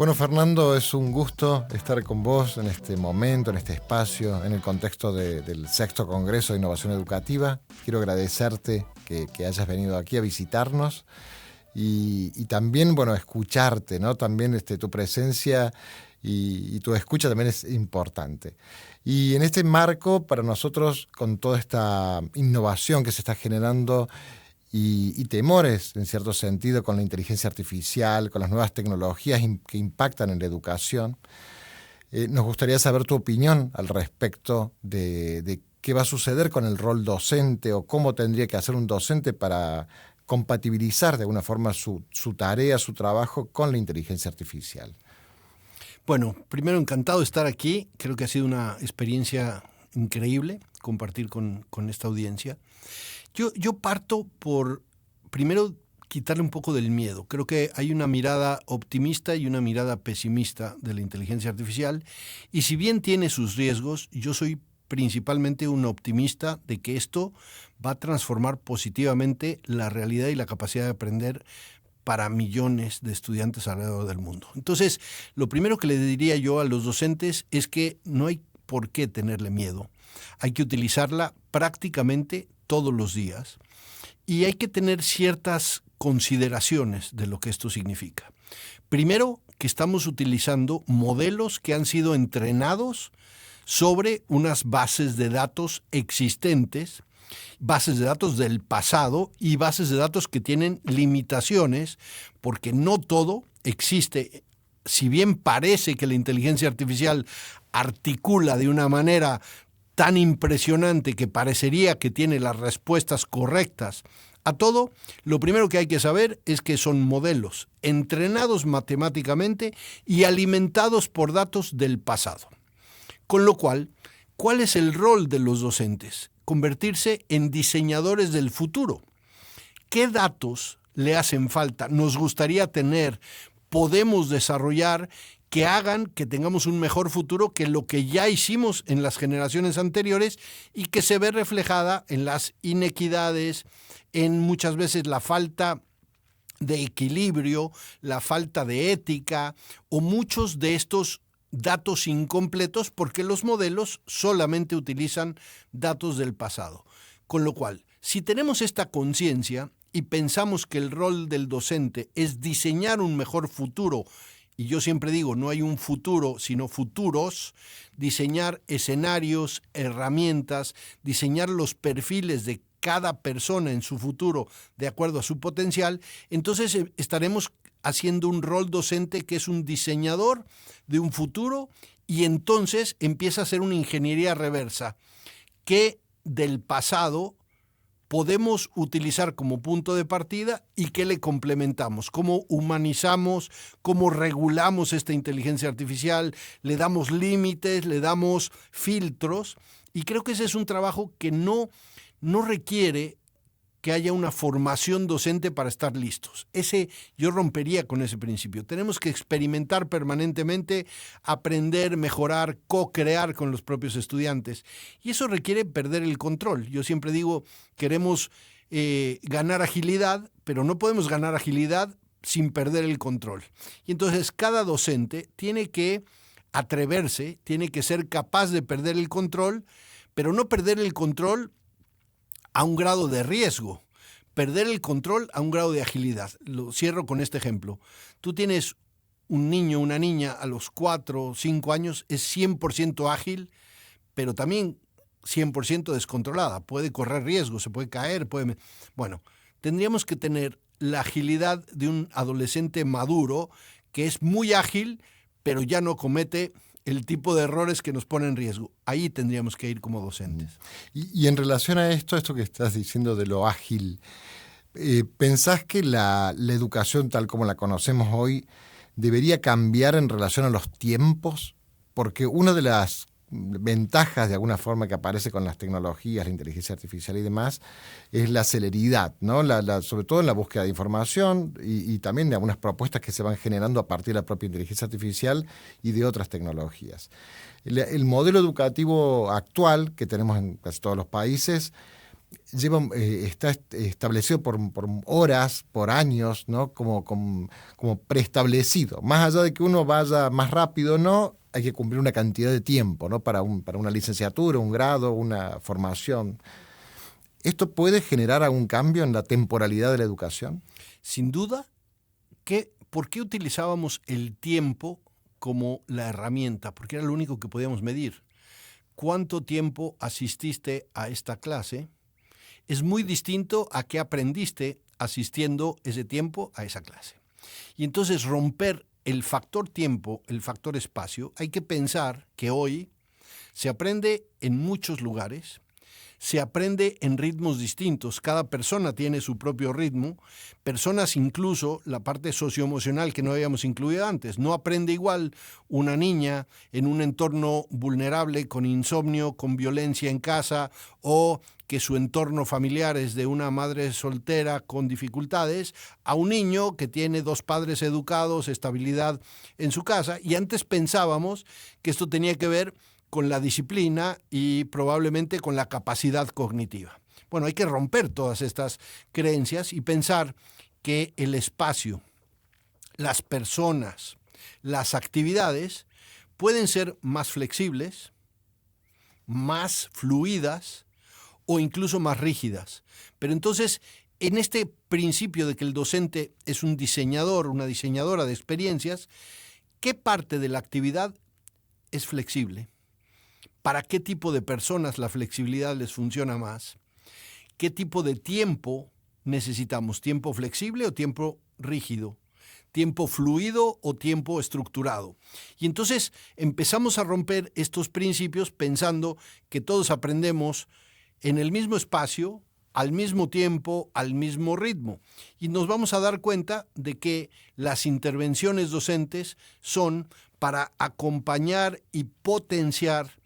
Bueno, Fernando, es un gusto estar con vos en este momento, en este espacio, en el contexto del Sexto Congreso de Innovación Educativa. Quiero agradecerte que hayas venido aquí a visitarnos y también, bueno, escucharte, ¿no? También tu presencia y tu escucha también es importante. Y en este marco, para nosotros, con toda esta innovación que se está generando y temores, en cierto sentido, con la inteligencia artificial, con las nuevas tecnologías que impactan en la educación, nos gustaría saber tu opinión al respecto de qué va a suceder con el rol docente o cómo tendría que hacer un docente para compatibilizar de alguna forma su tarea, su trabajo con la inteligencia artificial. Bueno, primero encantado de estar aquí. Creo que ha sido una experiencia increíble compartir con esta audiencia. Yo parto por, primero, quitarle un poco del miedo. Creo que hay una mirada optimista y una mirada pesimista de la inteligencia artificial. Y si bien tiene sus riesgos, yo soy principalmente un optimista de que esto va a transformar positivamente la realidad y la capacidad de aprender para millones de estudiantes alrededor del mundo. Entonces, lo primero que le diría yo a los docentes es que no hay por qué tenerle miedo. Hay que utilizarla prácticamente todos los días y hay que tener ciertas consideraciones de lo que esto significa. Primero, que estamos utilizando modelos que han sido entrenados sobre unas bases de datos existentes, bases de datos del pasado y bases de datos que tienen limitaciones, porque no todo existe. Si bien parece que la inteligencia artificial articula de una manera tan impresionante que parecería que tiene las respuestas correctas a todo, lo primero que hay que saber es que son modelos entrenados matemáticamente y alimentados por datos del pasado. Con lo cual, ¿cuál es el rol de los docentes? Convertirse en diseñadores del futuro. ¿Qué datos le hacen falta? Nos gustaría tener, podemos desarrollar que hagan que tengamos un mejor futuro que lo que ya hicimos en las generaciones anteriores y que se ve reflejada en las inequidades, en muchas veces la falta de equilibrio, la falta de ética o muchos de estos datos incompletos porque los modelos solamente utilizan datos del pasado. Con lo cual, si tenemos esta conciencia y pensamos que el rol del docente es diseñar un mejor futuro, y yo siempre digo, no hay un futuro, sino futuros, diseñar escenarios, herramientas, diseñar los perfiles de cada persona en su futuro de acuerdo a su potencial, entonces estaremos haciendo un rol docente que es un diseñador de un futuro y entonces empieza a ser una ingeniería reversa que del pasado podemos utilizar como punto de partida y que le complementamos, cómo humanizamos, cómo regulamos esta inteligencia artificial, le damos límites, le damos filtros y creo que ese es un trabajo que no requiere que haya una formación docente para estar listos. Yo rompería con ese principio. Tenemos que experimentar permanentemente, aprender, mejorar, co-crear con los propios estudiantes. Y eso requiere perder el control. Yo siempre digo, queremos ganar agilidad, pero no podemos ganar agilidad sin perder el control. Y entonces cada docente tiene que atreverse, tiene que ser capaz de perder el control, pero no perder el control a un grado de riesgo, perder el control a un grado de agilidad. Lo cierro con este ejemplo. Tú tienes un niño, una niña a los 4 o 5 años, es 100% ágil, pero también 100% descontrolada. Puede correr riesgos, se puede caer, Bueno, tendríamos que tener la agilidad de un adolescente maduro que es muy ágil, pero ya no comete el tipo de errores que nos ponen en riesgo. Ahí tendríamos que ir como docentes. Y en relación a esto que estás diciendo de lo ágil, ¿pensás que la educación tal como la conocemos hoy debería cambiar en relación a los tiempos? Porque una de las ventajas de alguna forma que aparece con las tecnologías, la inteligencia artificial y demás, es la celeridad, ¿no? Sobre todo en la búsqueda de información y también de algunas propuestas que se van generando a partir de la propia inteligencia artificial y de otras tecnologías. El modelo educativo actual que tenemos en casi todos los países está establecido por horas, por años, ¿no? Como preestablecido. Más allá de que uno vaya más rápido o no, hay que cumplir una cantidad de tiempo, ¿no? Para una licenciatura, un grado, una formación. ¿Esto puede generar algún cambio en la temporalidad de la educación? Sin duda, ¿por qué utilizábamos el tiempo como la herramienta? Porque era lo único que podíamos medir. ¿Cuánto tiempo asististe a esta clase? Es muy distinto a qué aprendiste asistiendo ese tiempo a esa clase. Y entonces romper el factor tiempo, el factor espacio, hay que pensar que hoy se aprende en muchos lugares, se aprende en ritmos distintos, cada persona tiene su propio ritmo, personas incluso, la parte socioemocional que no habíamos incluido antes, no aprende igual una niña en un entorno vulnerable, con insomnio, con violencia en casa, o que su entorno familiar es de una madre soltera con dificultades, a un niño que tiene 2 padres educados, estabilidad en su casa, y antes pensábamos que esto tenía que ver con la disciplina y probablemente con la capacidad cognitiva. Bueno, hay que romper todas estas creencias y pensar que el espacio, las personas, las actividades pueden ser más flexibles, más fluidas o incluso más rígidas. Pero entonces, en este principio de que el docente es un diseñador, una diseñadora de experiencias, ¿qué parte de la actividad es flexible? ¿Para qué tipo de personas la flexibilidad les funciona más? ¿Qué tipo de tiempo necesitamos? ¿Tiempo flexible o tiempo rígido? ¿Tiempo fluido o tiempo estructurado? Y entonces empezamos a romper estos principios pensando que todos aprendemos en el mismo espacio, al mismo tiempo, al mismo ritmo. Y nos vamos a dar cuenta de que las intervenciones docentes son para acompañar y potenciar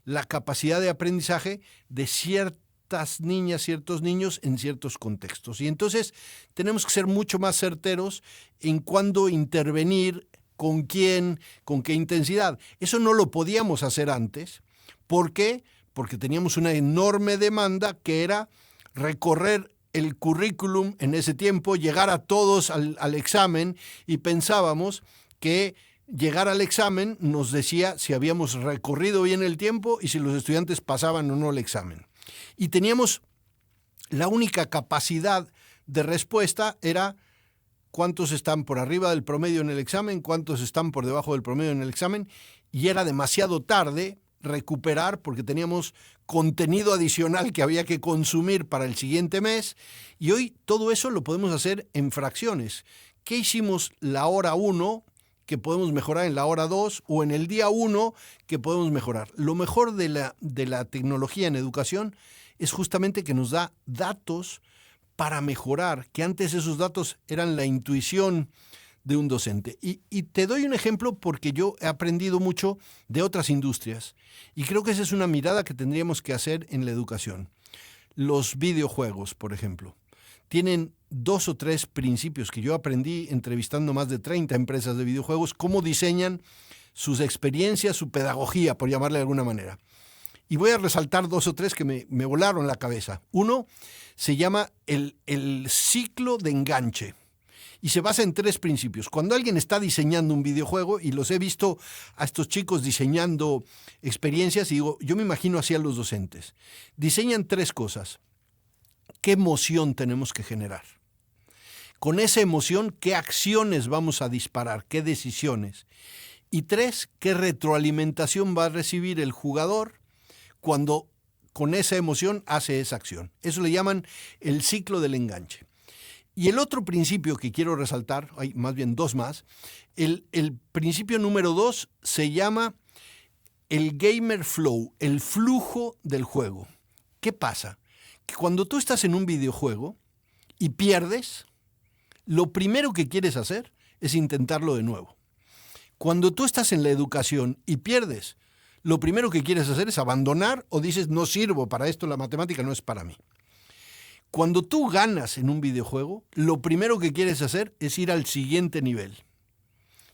la capacidad de aprendizaje de ciertas niñas, ciertos niños en ciertos contextos. Y entonces tenemos que ser mucho más certeros en cuándo intervenir, con quién, con qué intensidad. Eso no lo podíamos hacer antes. ¿Por qué? Porque teníamos una enorme demanda que era recorrer el currículum en ese tiempo, llegar a todos al examen, y pensábamos que llegar al examen nos decía si habíamos recorrido bien el tiempo y si los estudiantes pasaban o no el examen. Y teníamos la única capacidad de respuesta era cuántos están por arriba del promedio en el examen, cuántos están por debajo del promedio en el examen, y era demasiado tarde recuperar porque teníamos contenido adicional que había que consumir para el siguiente mes, y hoy todo eso lo podemos hacer en fracciones. ¿Qué hicimos la hora 1? Que podemos mejorar en la hora 2 o en el día 1 que podemos mejorar. Lo mejor de la tecnología en educación es justamente que nos da datos para mejorar, que antes esos datos eran la intuición de un docente. Y te doy un ejemplo porque yo he aprendido mucho de otras industrias y creo que esa es una mirada que tendríamos que hacer en la educación. Los videojuegos, por ejemplo, tienen 2 o 3 principios que yo aprendí entrevistando más de 30 empresas de videojuegos, cómo diseñan sus experiencias, su pedagogía, por llamarle de alguna manera. Y voy a resaltar 2 o 3 que me volaron la cabeza. Uno se llama el ciclo de enganche y se basa en 3 principios. Cuando alguien está diseñando un videojuego, y los he visto a estos chicos diseñando experiencias, y digo, yo me imagino así a los docentes. Diseñan 3 cosas. ¿Qué emoción tenemos que generar? Con esa emoción, ¿qué acciones vamos a disparar? ¿Qué decisiones? Y 3, ¿qué retroalimentación va a recibir el jugador cuando con esa emoción hace esa acción? Eso le llaman el ciclo del enganche. Y el otro principio que quiero resaltar, hay más bien 2 más, el principio número 2 se llama el gamer flow, el flujo del juego. ¿Qué pasa? Que cuando tú estás en un videojuego y pierdes, lo primero que quieres hacer es intentarlo de nuevo. Cuando tú estás en la educación y pierdes, lo primero que quieres hacer es abandonar o dices, no sirvo para esto, la matemática no es para mí. Cuando tú ganas en un videojuego, lo primero que quieres hacer es ir al siguiente nivel.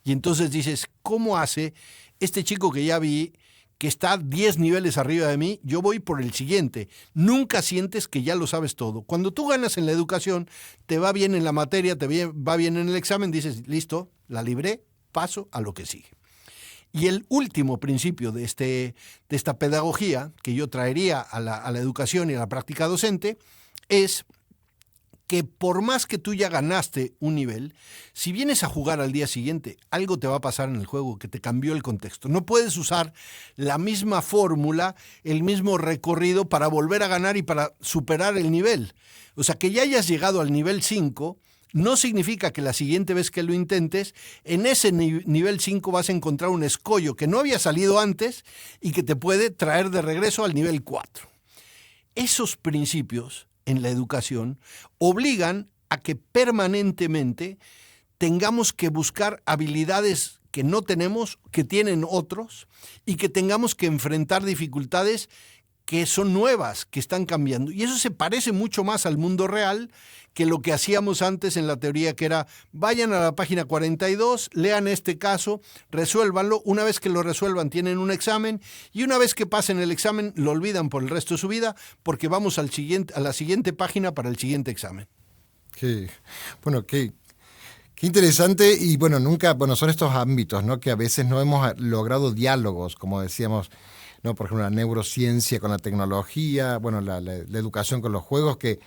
Y entonces dices, ¿cómo hace este chico que ya vi que está 10 niveles arriba de mí, yo voy por el siguiente. Nunca sientes que ya lo sabes todo. Cuando tú ganas en la educación, te va bien en la materia, va bien en el examen, dices, listo, la libré, paso a lo que sigue. Y el último principio de esta pedagogía que yo traería a la educación y a la práctica docente es que por más que tú ya ganaste un nivel, si vienes a jugar al día siguiente, algo te va a pasar en el juego que te cambió el contexto. No puedes usar la misma fórmula, el mismo recorrido para volver a ganar y para superar el nivel. O sea, que ya hayas llegado al nivel 5 no significa que la siguiente vez que lo intentes, en ese nivel 5 vas a encontrar un escollo que no había salido antes y que te puede traer de regreso al nivel 4. Esos principios en la educación obligan a que permanentemente tengamos que buscar habilidades que no tenemos, que tienen otros, y que tengamos que enfrentar dificultades que son nuevas, que están cambiando. Y eso se parece mucho más al mundo real que lo que hacíamos antes en la teoría, que era, vayan a la página 42, lean este caso, resuélvanlo. Una vez que lo resuelvan, tienen un examen, y una vez que pasen el examen, lo olvidan por el resto de su vida, porque vamos a la siguiente página para el siguiente examen. Qué interesante. Y son estos ámbitos, ¿no?, que a veces no hemos logrado diálogos, como decíamos, ¿no? Por ejemplo, la neurociencia con la tecnología, la educación con los juegos, que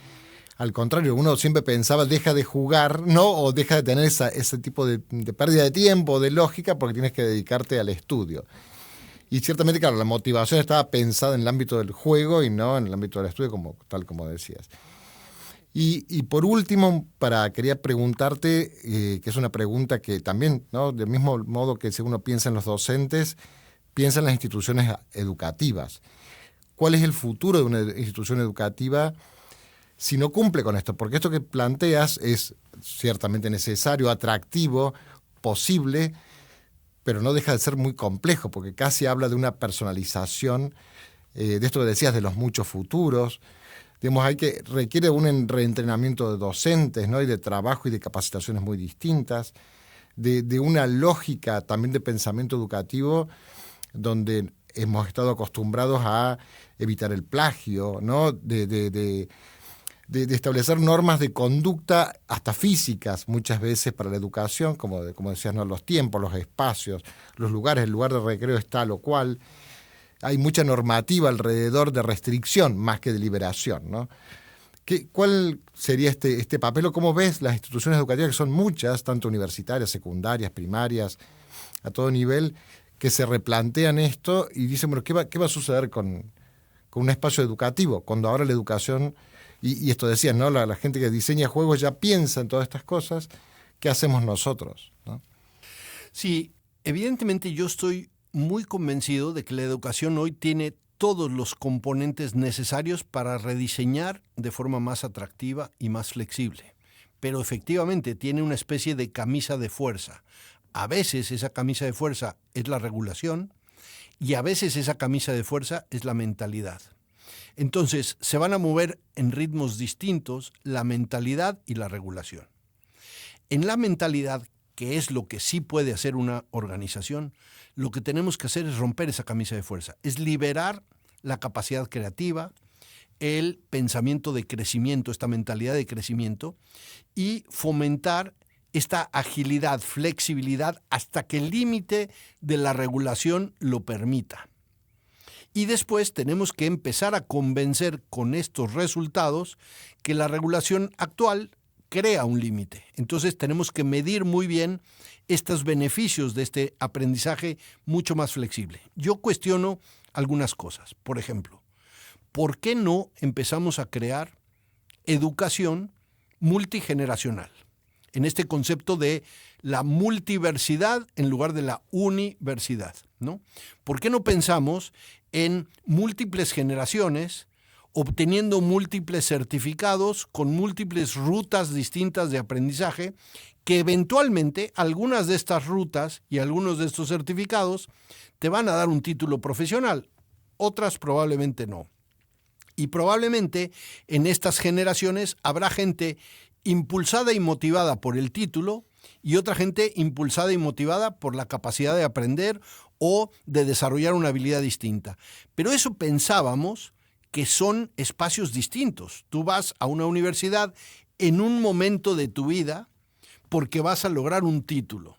al contrario, uno siempre pensaba, deja de jugar, ¿no?, o deja de tener ese tipo de pérdida de tiempo, de lógica, porque tienes que dedicarte al estudio. Y ciertamente, claro, la motivación estaba pensada en el ámbito del juego y no en el ámbito del estudio, tal como decías. Y por último, quería preguntarte, que es una pregunta que también, ¿no?, del mismo modo que si uno piensa en los docentes, piensa en las instituciones educativas. ¿Cuál es el futuro de una institución educativa si no cumple con esto? Porque esto que planteas es ciertamente necesario, atractivo, posible, pero no deja de ser muy complejo, porque casi habla de una personalización, de esto que decías, de los muchos futuros. Digamos, requiere un reentrenamiento de docentes, ¿no?, y de trabajo y de capacitaciones muy distintas, de una lógica también de pensamiento educativo, donde hemos estado acostumbrados a evitar el plagio, ¿no?, de establecer normas de conducta hasta físicas muchas veces para la educación, como decías, ¿no?, los tiempos, los espacios, los lugares, el lugar de recreo es tal o cual. Hay mucha normativa alrededor de restricción más que de liberación, ¿no? ¿Cuál sería este papel, o cómo ves las instituciones educativas, que son muchas, tanto universitarias, secundarias, primarias, a todo nivel, que se replantean esto y dicen, bueno, ¿qué va a suceder con un espacio educativo? Cuando ahora la educación, y esto decías, ¿no?, la gente que diseña juegos ya piensa en todas estas cosas, ¿qué hacemos nosotros, ¿no? Sí, evidentemente yo estoy muy convencido de que la educación hoy tiene todos los componentes necesarios para rediseñar de forma más atractiva y más flexible. Pero efectivamente tiene una especie de camisa de fuerza. A veces esa camisa de fuerza es la regulación y a veces esa camisa de fuerza es la mentalidad. Entonces se van a mover en ritmos distintos la mentalidad y la regulación. En la mentalidad, que es lo que sí puede hacer una organización, lo que tenemos que hacer es romper esa camisa de fuerza, es liberar la capacidad creativa, el pensamiento de crecimiento, esta mentalidad de crecimiento, y fomentar esta agilidad, flexibilidad, hasta que el límite de la regulación lo permita. Y después tenemos que empezar a convencer con estos resultados que la regulación actual crea un límite. Entonces tenemos que medir muy bien estos beneficios de este aprendizaje mucho más flexible. Yo cuestiono algunas cosas. Por ejemplo, ¿por qué no empezamos a crear educación multigeneracional? En este concepto de la multiversidad en lugar de la universidad, ¿no? ¿Por qué no pensamos en múltiples generaciones, obteniendo múltiples certificados con múltiples rutas distintas de aprendizaje, que eventualmente algunas de estas rutas y algunos de estos certificados te van a dar un título profesional, otras probablemente no? Y probablemente en estas generaciones habrá gente impulsada y motivada por el título y otra gente impulsada y motivada por la capacidad de aprender o de desarrollar una habilidad distinta. Pero eso pensábamos que son espacios distintos. Tú vas a una universidad en un momento de tu vida porque vas a lograr un título.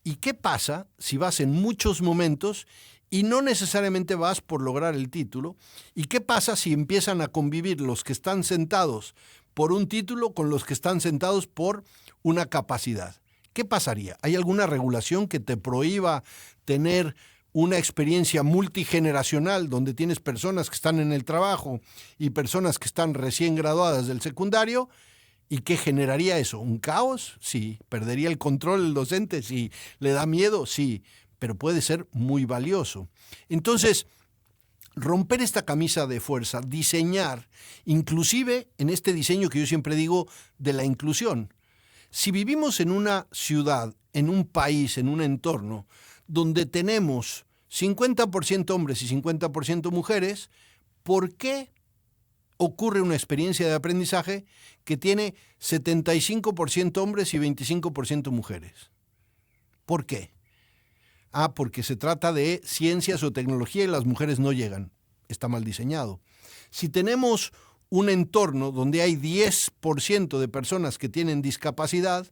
¿Y qué pasa si vas en muchos momentos y no necesariamente vas por lograr el título? ¿Y qué pasa si empiezan a convivir los que están sentados por un título con los que están sentados por una capacidad? ¿Qué pasaría? ¿Hay alguna regulación que te prohíba tener una experiencia multigeneracional donde tienes personas que están en el trabajo y personas que están recién graduadas del secundario? ¿Y qué generaría eso? ¿Un caos? Sí. ¿Perdería el control el docente? Sí. ¿Le da miedo? Sí. Pero puede ser muy valioso. Entonces, romper esta camisa de fuerza, diseñar, inclusive en este diseño que yo siempre digo de la inclusión. Si vivimos en una ciudad, en un país, en un entorno, donde tenemos 50% hombres y 50% mujeres, ¿por qué ocurre una experiencia de aprendizaje que tiene 75% hombres y 25% mujeres? ¿Por qué? Porque se trata de ciencias o tecnología y las mujeres no llegan. Está mal diseñado. Si tenemos un entorno donde hay 10% de personas que tienen discapacidad,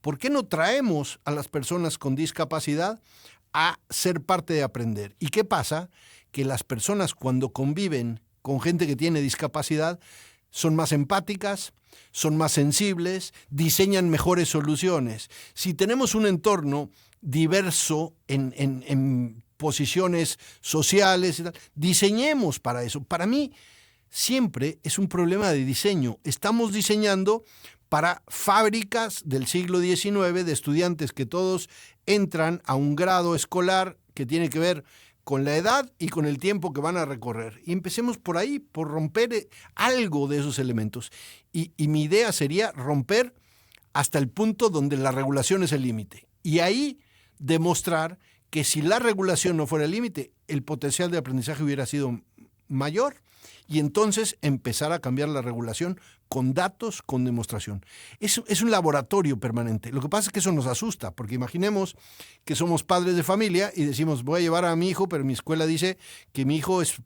¿por qué no traemos a las personas con discapacidad a ser parte de aprender? ¿Y qué pasa? Que las personas cuando conviven con gente que tiene discapacidad son más empáticas, son más sensibles, diseñan mejores soluciones. Si tenemos un entorno diverso en posiciones sociales, diseñemos para eso. Para mí siempre es un problema de diseño. Estamos diseñando para fábricas del siglo XIX de estudiantes que todos entran a un grado escolar que tiene que ver con la edad y con el tiempo que van a recorrer. Y empecemos por ahí, por romper algo de esos elementos. Y mi idea sería romper hasta el punto donde la regulación es el límite. Y ahí demostrar que si la regulación no fuera el límite, el potencial de aprendizaje hubiera sido mayor. Y entonces empezar a cambiar la regulación con datos, con demostración. Es un laboratorio permanente. Lo que pasa es que eso nos asusta, porque imaginemos que somos padres de familia y decimos, voy a llevar a mi hijo, pero mi escuela dice que mi hijo es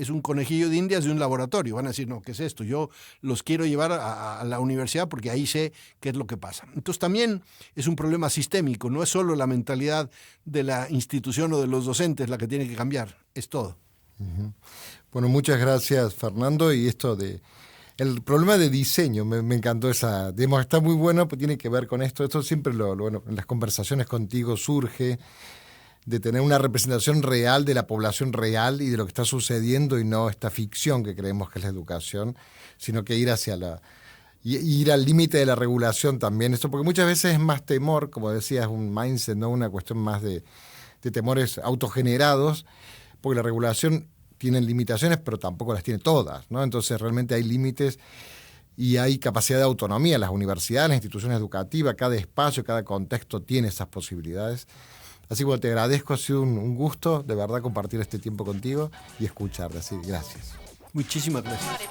un conejillo de indias de un laboratorio. Van a decir, no, ¿qué es esto? Yo los quiero llevar a la universidad porque ahí sé qué es lo que pasa. Entonces también es un problema sistémico. No es solo la mentalidad de la institución o de los docentes la que tiene que cambiar. Es todo. Uh-huh. Bueno, muchas gracias, Fernando. Y esto de el problema de diseño, me encantó esa demo, está muy bueno, pues tiene que ver con esto. Esto siempre bueno, en las conversaciones contigo surge de tener una representación real de la población real y de lo que está sucediendo, y no esta ficción que creemos que es la educación, sino que ir ir al límite de la regulación también. Esto porque muchas veces es más temor, como decías, un mindset, no una cuestión más de temores autogenerados, porque la regulación tiene limitaciones, pero tampoco las tiene todas, ¿no? Entonces realmente hay límites y hay capacidad de autonomía. Las universidades, las instituciones educativas, cada espacio, cada contexto tiene esas posibilidades. Así que bueno, te agradezco, ha sido un gusto de verdad compartir este tiempo contigo y escucharte. Así que gracias. Muchísimas gracias.